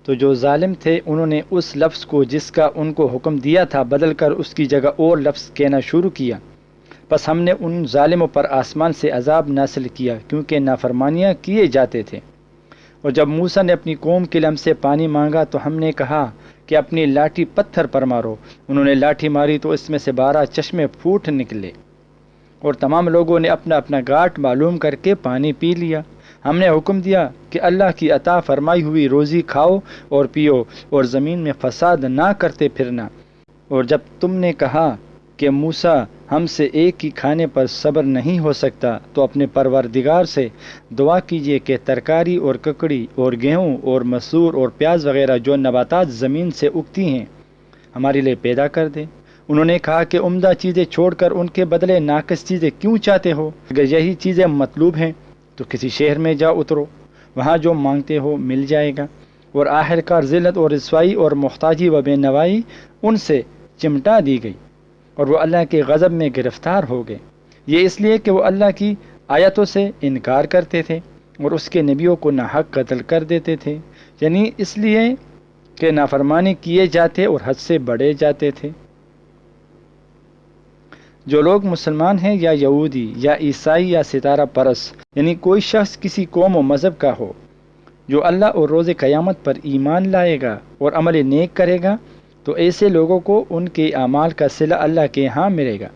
تو جو ظالم تھے انہوں نے اس لفظ کو جس کا ان کو حکم دیا تھا بدل کر اس کی جگہ اور لفظ کہنا شروع کیا۔ پس ہم نے ان ظالموں پر آسمان سے عذاب نازل کیا کیونکہ نافرمانیاں کیے جاتے تھے۔ اور جب موسیٰ نے اپنی قوم کے لیے ہم سے پانی مانگا تو ہم نے کہا کہ اپنی لاٹھی پتھر پر مارو۔ انہوں نے لاٹھی ماری تو اس میں سے 12 چشمے پھوٹ نکلے، اور تمام لوگوں نے اپنا اپنا گھاٹ معلوم کر کے پانی پی لیا۔ ہم نے حکم دیا کہ اللہ کی عطا فرمائی ہوئی روزی کھاؤ اور پیو، اور زمین میں فساد نہ کرتے پھرنا۔ اور جب تم نے کہا کہ موسیٰ ہم سے ایک ہی کھانے پر صبر نہیں ہو سکتا، تو اپنے پروردگار سے دعا کیجیے کہ ترکاری اور ککڑی اور گیہوں اور مسور اور پیاز وغیرہ جو نباتات زمین سے اگتی ہیں ہمارے لیے پیدا کر دے۔ انہوں نے کہا کہ عمدہ چیزیں چھوڑ کر ان کے بدلے ناقص چیزیں کیوں چاہتے ہو؟ اگر یہی چیزیں مطلوب ہیں تو کسی شہر میں جا اترو، وہاں جو مانگتے ہو مل جائے گا۔ اور آخرکار ذلت اور رسوائی اور محتاجی و بے نوائی ان سے چمٹا دی گئی، اور وہ اللہ کے غضب میں گرفتار ہو گئے۔ یہ اس لیے کہ وہ اللہ کی آیتوں سے انکار کرتے تھے اور اس کے نبیوں کو ناحق قتل کر دیتے تھے، یعنی اس لیے کہ نافرمانی کیے جاتے اور حد سے بڑھے جاتے تھے۔ جو لوگ مسلمان ہیں یا یہودی یا عیسائی یا ستارہ پرست، یعنی کوئی شخص کسی قوم و مذہب کا ہو، جو اللہ اور روز قیامت پر ایمان لائے گا اور عمل نیک کرے گا، تو ایسے لوگوں کو ان کے اعمال کا صلہ اللہ کے ہاں ملے گا،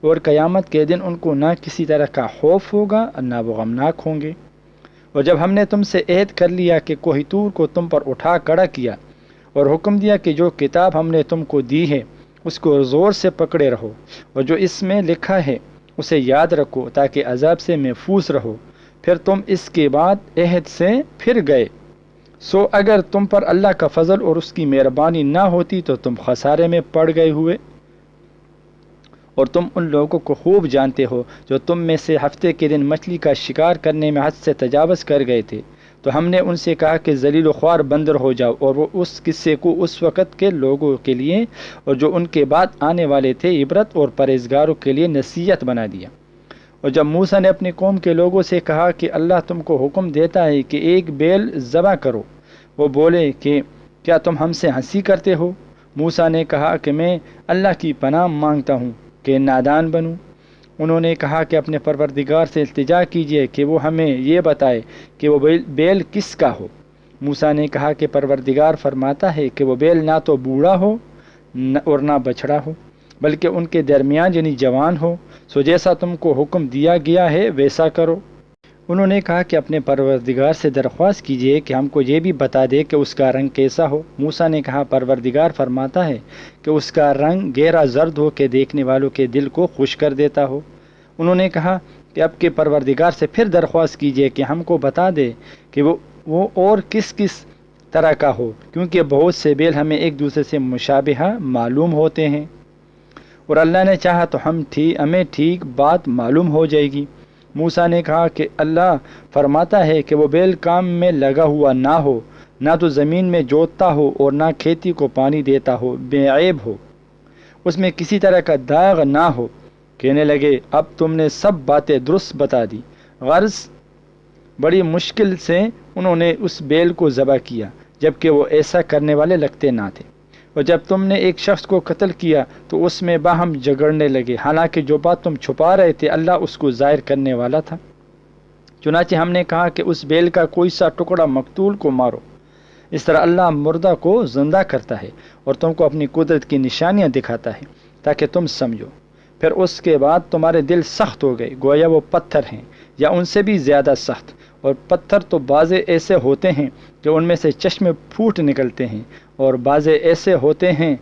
اور قیامت کے دن ان کو نہ کسی طرح کا خوف ہوگا نہ وہ غمناک ہوں گے۔ اور جب ہم نے تم سے عہد کر لیا کہ کوہ طور کو تم پر اٹھا کھڑا کیا اور حکم دیا کہ جو کتاب ہم نے تم کو دی ہے اس کو زور سے پکڑے رہو، اور جو اس میں لکھا ہے اسے یاد رکھو تاکہ عذاب سے محفوظ رہو، پھر تم اس کے بعد عہد سے پھر گئے، سو اگر تم پر اللہ کا فضل اور اس کی مہربانی نہ ہوتی تو تم خسارے میں پڑ گئے ہوئے۔ اور تم ان لوگوں کو خوب جانتے ہو جو تم میں سے ہفتے کے دن مچھلی کا شکار کرنے میں حد سے تجاوز کر گئے تھے، تو ہم نے ان سے کہا کہ ذلیل و خوار بندر ہو جاؤ، اور وہ اس قصے کو اس وقت کے لوگوں کے لیے اور جو ان کے بعد آنے والے تھے عبرت اور پرہیزگاروں کے لیے نصیحت بنا دیا۔ اور جب موسیٰ نے اپنی قوم کے لوگوں سے کہا کہ اللہ تم کو حکم دیتا ہے کہ ایک بیل ذبح کرو، وہ بولے کہ کیا تم ہم سے ہنسی کرتے ہو؟ موسیٰ نے کہا کہ میں اللہ کی پناہ مانگتا ہوں کہ نادان بنوں۔ انہوں نے کہا کہ اپنے پروردگار سے التجا کیجیے کہ وہ ہمیں یہ بتائے کہ وہ بیل کس کا ہو۔ موسیٰ نے کہا کہ پروردگار فرماتا ہے کہ وہ بیل نہ تو بوڑھا ہو اور نہ بچڑا ہو، بلکہ ان کے درمیان یعنی جوان ہو، سو جیسا تم کو حکم دیا گیا ہے ویسا کرو۔ انہوں نے کہا کہ اپنے پروردگار سے درخواست کیجیے کہ ہم کو یہ بھی بتا دے کہ اس کا رنگ کیسا ہو۔ موسیٰ نے کہا پروردگار فرماتا ہے کہ اس کا رنگ گہرا زرد ہو کہ دیکھنے والوں کے دل کو خوش کر دیتا ہو۔ انہوں نے کہا کہ اب کے پروردگار سے پھر درخواست کیجیے کہ ہم کو بتا دے کہ وہ اور کس کس طرح کا ہو، کیونکہ بہت سے بیل ہمیں ایک دوسرے سے مشابہہ معلوم ہوتے ہیں، اور اللہ نے چاہا تو ہمیں ٹھیک بات معلوم ہو جائے گی۔ موسیٰ نے کہا کہ اللہ فرماتا ہے کہ وہ بیل کام میں لگا ہوا نہ ہو، نہ تو زمین میں جوتتا ہو اور نہ کھیتی کو پانی دیتا ہو، بے عیب ہو، اس میں کسی طرح کا داغ نہ ہو۔ کہنے لگے اب تم نے سب باتیں درست بتا دی۔ غرض بڑی مشکل سے انہوں نے اس بیل کو ذبح کیا، جبکہ وہ ایسا کرنے والے لگتے نہ تھے۔ اور جب تم نے ایک شخص کو قتل کیا تو اس میں باہم جھگڑنے لگے، حالانکہ جو بات تم چھپا رہے تھے اللہ اس کو ظاہر کرنے والا تھا۔ چنانچہ ہم نے کہا کہ اس بیل کا کوئی سا ٹکڑا مقتول کو مارو۔ اس طرح اللہ مردہ کو زندہ کرتا ہے اور تم کو اپنی قدرت کی نشانیاں دکھاتا ہے تاکہ تم سمجھو۔ پھر اس کے بعد تمہارے دل سخت ہو گئے، گویا وہ پتھر ہیں یا ان سے بھی زیادہ سخت، اور پتھر تو بعضے ایسے ہوتے ہیں کہ ان میں سے چشمے پھوٹ نکلتے ہیں، اور بعضے ایسے ہوتے ہیں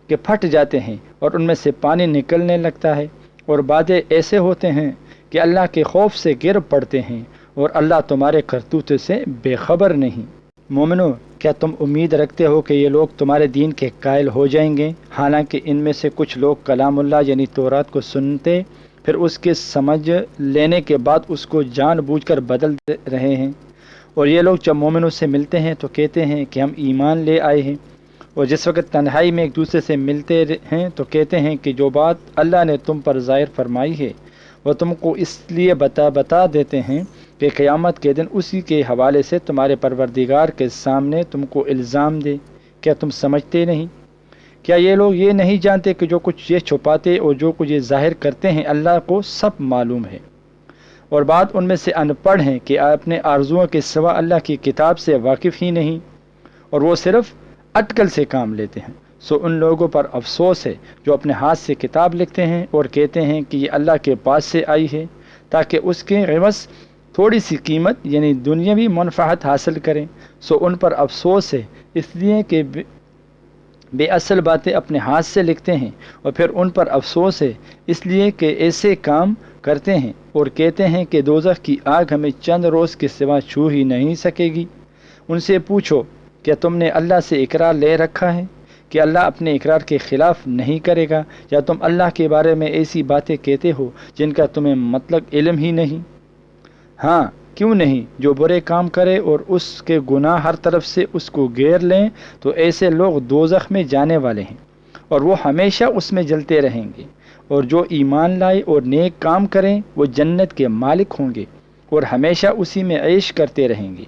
کہ پھٹ جاتے ہیں اور ان میں سے پانی نکلنے لگتا ہے، اور بعضے ایسے ہوتے ہیں کہ اللہ کے خوف سے گر پڑتے ہیں، اور اللہ تمہارے کرتوت سے بے خبر نہیں۔ مومنو، کیا تم امید رکھتے ہو کہ یہ لوگ تمہارے دین کے قائل ہو جائیں گے؟ حالانکہ ان میں سے کچھ لوگ کلام اللہ یعنی تورات کو سنتے پھر اس کے سمجھ لینے کے بعد اس کو جان بوجھ کر بدل رہے ہیں، اور یہ لوگ جب مومنوں سے ملتے ہیں تو کہتے ہیں کہ ہم ایمان لے آئے ہیں، اور جس وقت تنہائی میں ایک دوسرے سے ملتے ہیں تو کہتے ہیں کہ جو بات اللہ نے تم پر ظاہر فرمائی ہے وہ تم کو اس لیے بتا دیتے ہیں کہ قیامت کے دن اسی کے حوالے سے تمہارے پروردگار کے سامنے تم کو الزام دے۔ کیا تم سمجھتے نہیں؟ کیا یہ لوگ یہ نہیں جانتے کہ جو کچھ یہ چھپاتے اور جو کچھ یہ ظاہر کرتے ہیں اللہ کو سب معلوم ہے؟ اور بعض ان میں سے ان پڑھ ہیں کہ اپنے آرزوؤں کے سوا اللہ کی کتاب سے واقف ہی نہیں، اور وہ صرف اٹکل سے کام لیتے ہیں۔ سو ان لوگوں پر افسوس ہے جو اپنے ہاتھ سے کتاب لکھتے ہیں اور کہتے ہیں کہ یہ اللہ کے پاس سے آئی ہے تاکہ اس کے عوض تھوڑی سی قیمت یعنی دنیاوی منفعت حاصل کریں۔ سو ان پر افسوس ہے اس لیے کہ بے اصل باتیں اپنے ہاتھ سے لکھتے ہیں، اور پھر ان پر افسوس ہے اس لیے کہ ایسے کام کرتے ہیں اور کہتے ہیں کہ دوزخ کی آگ ہمیں چند روز کے سوا چھو ہی نہیں سکے گی۔ ان سے پوچھو کیا تم نے اللہ سے اقرار لے رکھا ہے کہ اللہ اپنے اقرار کے خلاف نہیں کرے گا، یا تم اللہ کے بارے میں ایسی باتیں کہتے ہو جن کا تمہیں مطلق علم ہی نہیں؟ ہاں کیوں نہیں، جو برے کام کرے اور اس کے گناہ ہر طرف سے اس کو گھیر لیں تو ایسے لوگ دوزخ میں جانے والے ہیں اور وہ ہمیشہ اس میں جلتے رہیں گے، اور جو ایمان لائے اور نیک کام کریں وہ جنت کے مالک ہوں گے اور ہمیشہ اسی میں عیش کرتے رہیں گے۔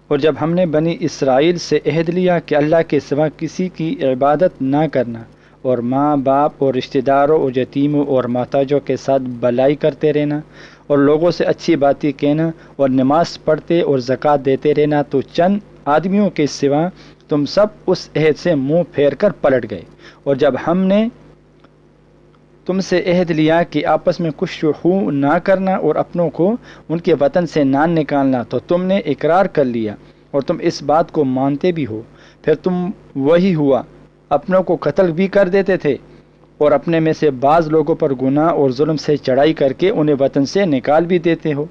اور جب ہم نے بنی اسرائیل سے عہد لیا کہ اللہ کے سوا کسی کی عبادت نہ کرنا، اور ماں باپ اور رشتہ داروں اور یتیموں اور محتاجوں کے ساتھ بھلائی کرتے رہنا، اور لوگوں سے اچھی باتیں کہنا، اور نماز پڑھتے اور زکوٰۃ دیتے رہنا، تو چند آدمیوں کے سوا تم سب اس عہد سے منہ پھیر کر پلٹ گئے۔ اور جب ہم نے تم سے عہد لیا کہ آپس میں کچھ خون نہ کرنا اور اپنوں کو ان کے وطن سے نہ نکالنا، تو تم نے اقرار کر لیا اور تم اس بات کو مانتے بھی ہو۔ پھر تم وہی ہوا، اپنوں کو قتل بھی کر دیتے تھے، اور اپنے میں سے بعض لوگوں پر گناہ اور ظلم سے چڑھائی کر کے انہیں وطن سے نکال بھی دیتے ہو،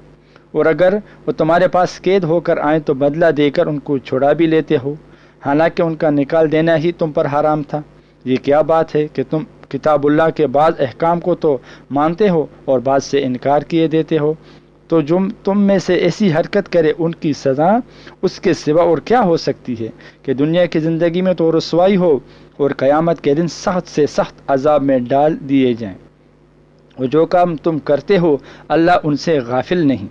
اور اگر وہ تمہارے پاس قید ہو کر آئیں تو بدلہ دے کر ان کو چھڑا بھی لیتے ہو، حالانکہ ان کا نکال دینا ہی تم پر حرام تھا۔ یہ کیا بات ہے کہ تم کتاب اللہ کے بعض احکام کو تو مانتے ہو اور بعض سے انکار کیے دیتے ہو؟ تو جو تم میں سے ایسی حرکت کرے ان کی سزا اس کے سوا اور کیا ہو سکتی ہے کہ دنیا کی زندگی میں تو رسوائی ہو اور قیامت کے دن سخت سے سخت عذاب میں ڈال دیے جائیں۔ اور جو کام تم کرتے ہو اللہ ان سے غافل نہیں۔